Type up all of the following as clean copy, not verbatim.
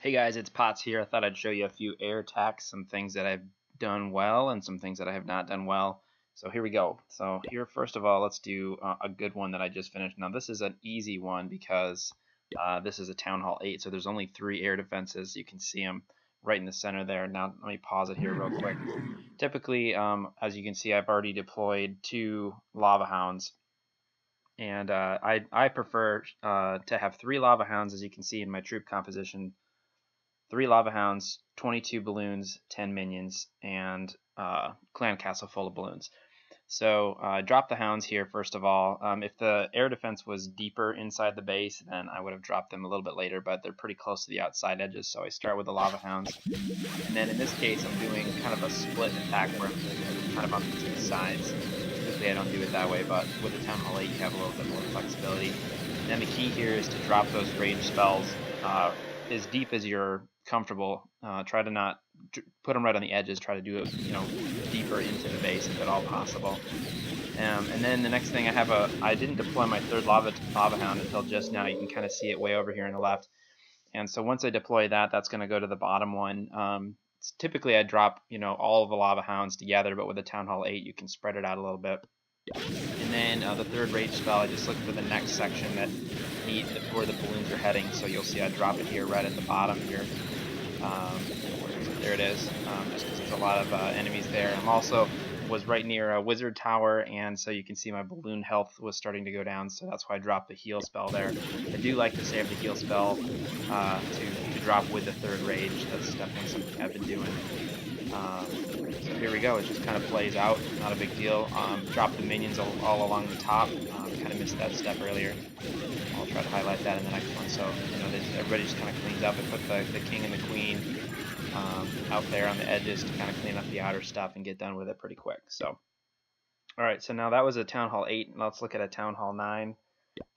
Hey guys, it's Potts here. I thought I'd show you a few air attacks, some things that I've done well and some things that I have not done well. So here we go. So here, first of all, let's do a good one that I just finished. Now this is an easy one because this is a Town Hall 8, so there's only 3 air defenses. You can see them right in the center there. Now let me pause it here real quick. Typically, as you can see, I've already deployed 2 Lava Hounds. And I prefer to have 3 Lava Hounds, as you can see in my troop composition. 3 Lava Hounds, 22 balloons, 10 minions, and clan castle full of balloons. So drop the hounds here first of all. If the air defense was deeper inside the base, then I would have dropped them a little bit later, but they're pretty close to the outside edges, so I start with the Lava Hounds. And then in this case, I'm doing kind of a split attack where I'm kind of on the 2 sides. Typically I don't do it that way, but with the Town Hall 8 you have a little bit more flexibility. And then the key here is to drop those rage spells as deep as you're comfortable. Try to not put them right on the edges. Try to do it, deeper into the base if at all possible. And then the next thing I didn't deploy my 3rd Lava Hound until just now. You can kind of see it way over here on the left. And so once I deploy that, that's going to go to the bottom one. Typically I drop, all of the Lava Hounds together, but with the Town Hall 8, you can spread it out a little bit. And then the 3rd rage spell, I just look for the next section where the balloons are heading. So you'll see I drop it here right at the bottom here. There it is, just because there's a lot of enemies there. I'm also was right near a wizard tower, and so you can see my balloon health was starting to go down, so that's why I dropped the heal spell there. I do like to save the heal spell to drop with the 3rd rage. That's definitely something I've been doing. So here we go. It just kind of plays out. Not a big deal. Drop the minions all along the top. Kind of missed that step earlier. I'll try to highlight that in the next one. So everybody just kind of cleans up. I put the king and the queen out there on the edges to kind of clean up the outer stuff and get done with it pretty quick. So, all right. So now that was a Town Hall 8. Let's look at a Town Hall 9.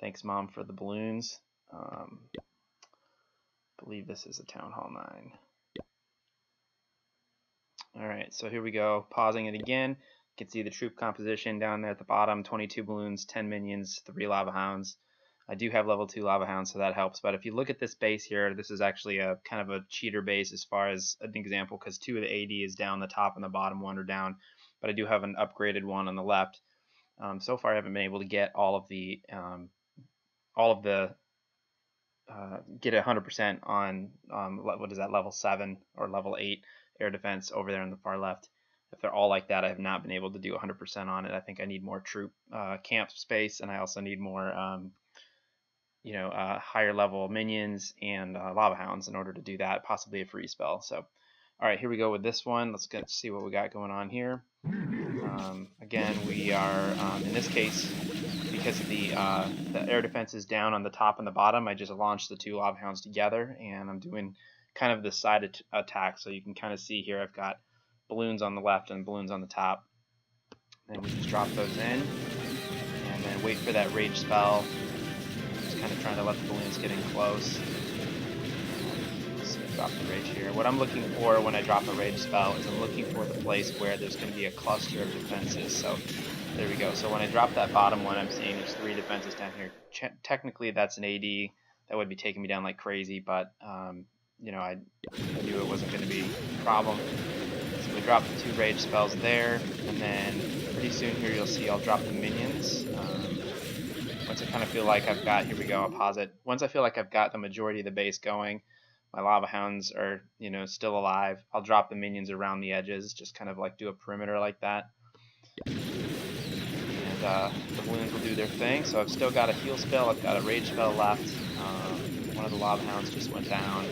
Thanks, Mom, for the balloons. I believe this is a Town Hall 9. Alright, so here we go, pausing it again. You can see the troop composition down there at the bottom, 22 balloons, 10 minions, 3 Lava Hounds. I do have level 2 Lava Hounds, so that helps, but if you look at this base here, this is actually a kind of a cheater base as far as an example, because 2 of the AD is down, the top and the bottom one are down, but I do have an upgraded one on the left. So far I haven't been able to get get 100% on, what is that, level 7 or level 8 air defense over there on the far left. If they're all like that, I have not been able to do 100% on it. I think I need more troop camp space, and I also need more higher level minions and Lava Hounds in order to do that, possibly a free spell. So alright, here we go with this one. Let's see what we got going on here. Again, we are in this case, because of the air defense is down on the top and the bottom, I just launched the 2 Lava Hounds together, and I'm doing kind of the side attack. So you can kind of see here I've got balloons on the left and balloons on the top. Then we just drop those in, and then wait for that rage spell. Just kind of trying to let the balloons get in close. Let's drop the rage here. What I'm looking for when I drop a rage spell is I'm looking for the place where there's going to be a cluster of defenses. So there we go. So when I drop that bottom one, I'm seeing there's 3 defenses down here. Technically that's an AD. That would be taking me down like crazy, but I knew it wasn't going to be a problem. So we drop the 2 rage spells there, and then pretty soon here you'll see I'll drop the minions. Once I kind of feel like I've got, here we go, I'll pause it. Once I feel like I've got the majority of the base going, my Lava Hounds are, still alive, I'll drop the minions around the edges, just kind of like do a perimeter like that. And the balloons will do their thing. So I've still got a heal spell, I've got a rage spell left. One of the Lava Hounds just went down.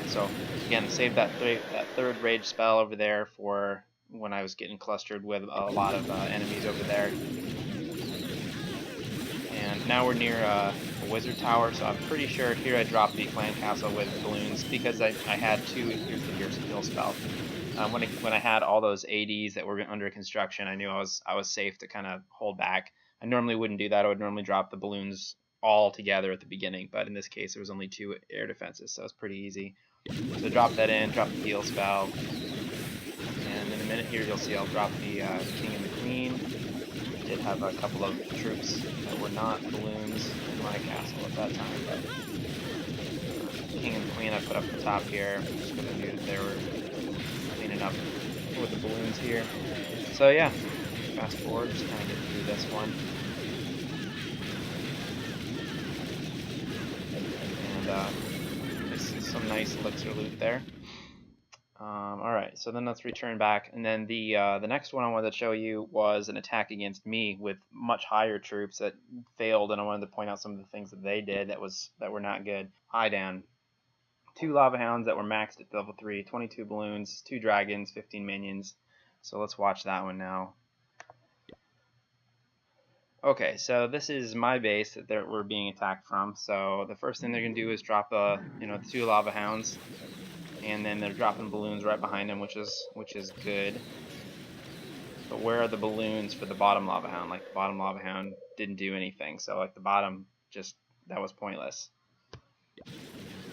So again, save that 3rd rage spell over there for when I was getting clustered with a lot of enemies over there. And now we're near a wizard tower, so I'm pretty sure here I dropped the clan castle with balloons because I had 2. Here's the heal spell. When I had all those ADs that were under construction, I knew I was safe to kind of hold back. I normally wouldn't do that. I would normally drop the balloons all together at the beginning, but in this case there was only 2 air defenses, so it's pretty easy. So drop that in, drop the heal spell, and in a minute here you'll see I'll drop the king and the queen. I did have a couple of troops that were not balloons in my castle. useful at that time. But King and Queen I put up the top here just because I knew that they were cleaning up with the balloons here. So yeah, fast forward, just kind of get through this one. And this is some nice elixir loot there. Alright, so then let's return back, and then the next one I wanted to show you was an attack against me with much higher troops that failed, and I wanted to point out some of the things that they did that were not good. Idan. 2 Lava Hounds that were maxed at level 3, 22 balloons, 2 dragons, 15 minions. So let's watch that one now. Okay, so this is my base that we're being attacked from. So the first thing they're gonna do is drop the 2 Lava Hounds, and then they're dropping balloons right behind them, which is good. But where are the balloons for the bottom Lava Hound? Like, the bottom Lava Hound didn't do anything, so like the bottom that was pointless.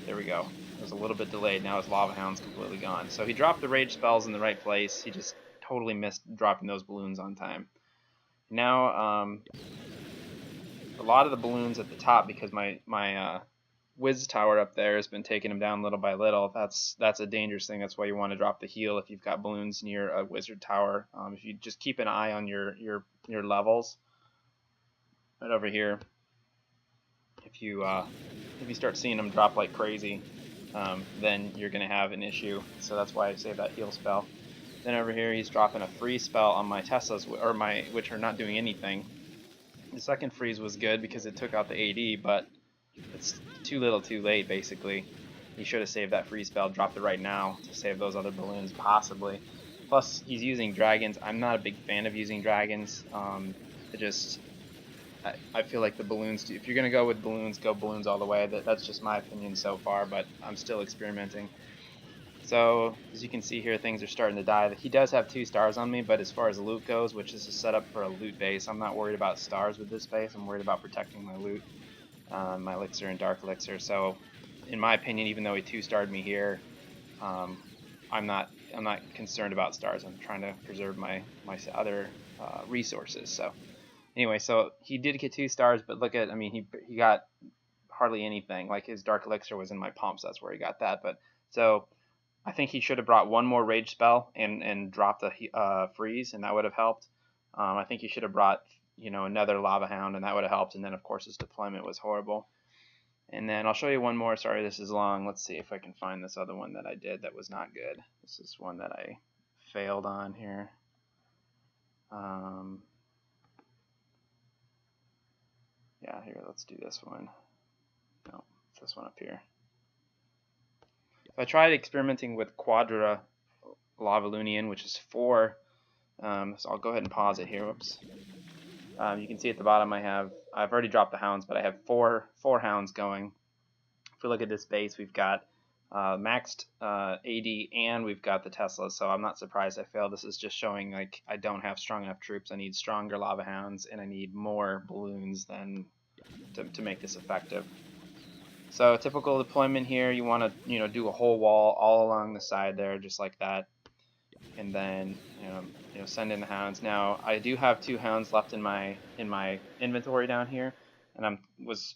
There we go. It was a little bit delayed. Now his Lava Hound's completely gone. So he dropped the rage spells in the right place. He just totally missed dropping those balloons on time. Now, a lot of the balloons at the top, because my Wiz Tower up there has been taking him down little by little. That's a dangerous thing. That's why you want to drop the heal if you've got balloons near a Wizard Tower. If you just keep an eye on your levels, right over here. If you start seeing them drop like crazy, then you're going to have an issue. So that's why I save that heal spell. Then over here, he's dropping a freeze spell on my Teslas, which are not doing anything. The second freeze was good because it took out the AD, but it's too little too late, basically. He should have saved that freeze spell, dropped it right now to save those other balloons, possibly. Plus, he's using dragons. I'm not a big fan of using dragons. I feel like the balloons, if you're going to go with balloons, go balloons all the way. That's just my opinion so far, but I'm still experimenting. So, as you can see here, things are starting to die. He does have 2 stars on me, but as far as loot goes, which is a setup for a loot base, I'm not worried about stars with this base. I'm worried about protecting my loot, my elixir and dark elixir. So, in my opinion, even though he 2-starred me here, I'm not concerned about stars. I'm trying to preserve my other resources. So, anyway, so he did get 2 stars, but look at, I mean, he got hardly anything. Like, his dark elixir was in my pumps. That's where he got that. But so I think he should have brought one more rage spell and dropped the freeze, and that would have helped. I think he should have brought another Lava Hound, and that would have helped. And then of course his deployment was horrible. And then I'll show you one more. Sorry, this is long. Let's see if I can find this other one that I did that was not good. This is one that I failed on here. Yeah, here, let's do this one. No, it's this one up here. I tried experimenting with Quadra Lavalunian, which is 4. So I'll go ahead and pause it here. Whoops. You can see at the bottom I've already dropped the hounds, but I have four hounds going. If we look at this base, we've got maxed AD and we've got the Tesla, so I'm not surprised I failed. This is just showing like I don't have strong enough troops. I need stronger Lava Hounds and I need more balloons than to make this effective. So typical deployment here, you want to do a whole wall all along the side there, just like that, and then send in the hounds. Now I do have 2 hounds left in my inventory down here, and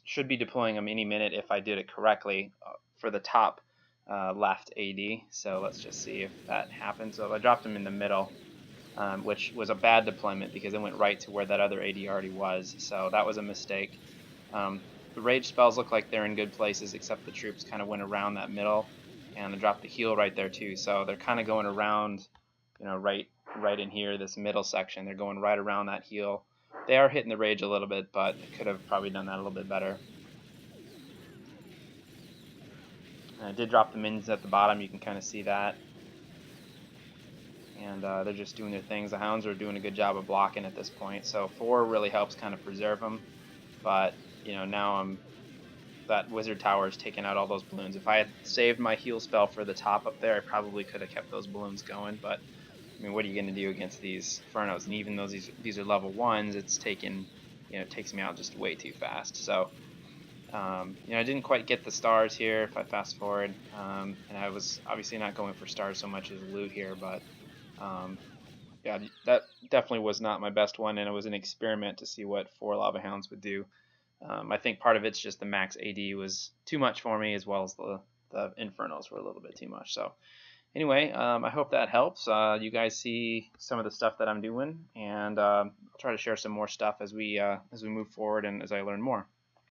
should be deploying them any minute if I did it correctly for the top left AD. So let's just see if that happens. So I dropped them in the middle, which was a bad deployment because it went right to where that other AD already was. So that was a mistake. The rage spells look like they're in good places, except the troops kind of went around that middle, and I dropped the heal right there too. So they're kind of going around, right in here, this middle section. They're going right around that heal. They are hitting the rage a little bit, but they could have probably done that a little bit better. And I did drop the minions at the bottom. You can kind of see that. And they're just doing their things. The hounds are doing a good job of blocking at this point. So 4 really helps kind of preserve them. But now that Wizard Tower is taking out all those balloons. If I had saved my heal spell for the top up there, I probably could have kept those balloons going. But I mean, what are you going to do against these Infernos? And even though these are level 1s, it's taken, it takes me out just way too fast. So I didn't quite get the stars here if I fast forward, and I was obviously not going for stars so much as loot here, but yeah, that definitely was not my best one, and it was an experiment to see what 4 Lava Hounds would do. I think part of it's just the max AD was too much for me, as well as the Infernals were a little bit too much. So anyway, I hope that helps. You guys see some of the stuff that I'm doing, and I'll try to share some more stuff as we move forward and as I learn more.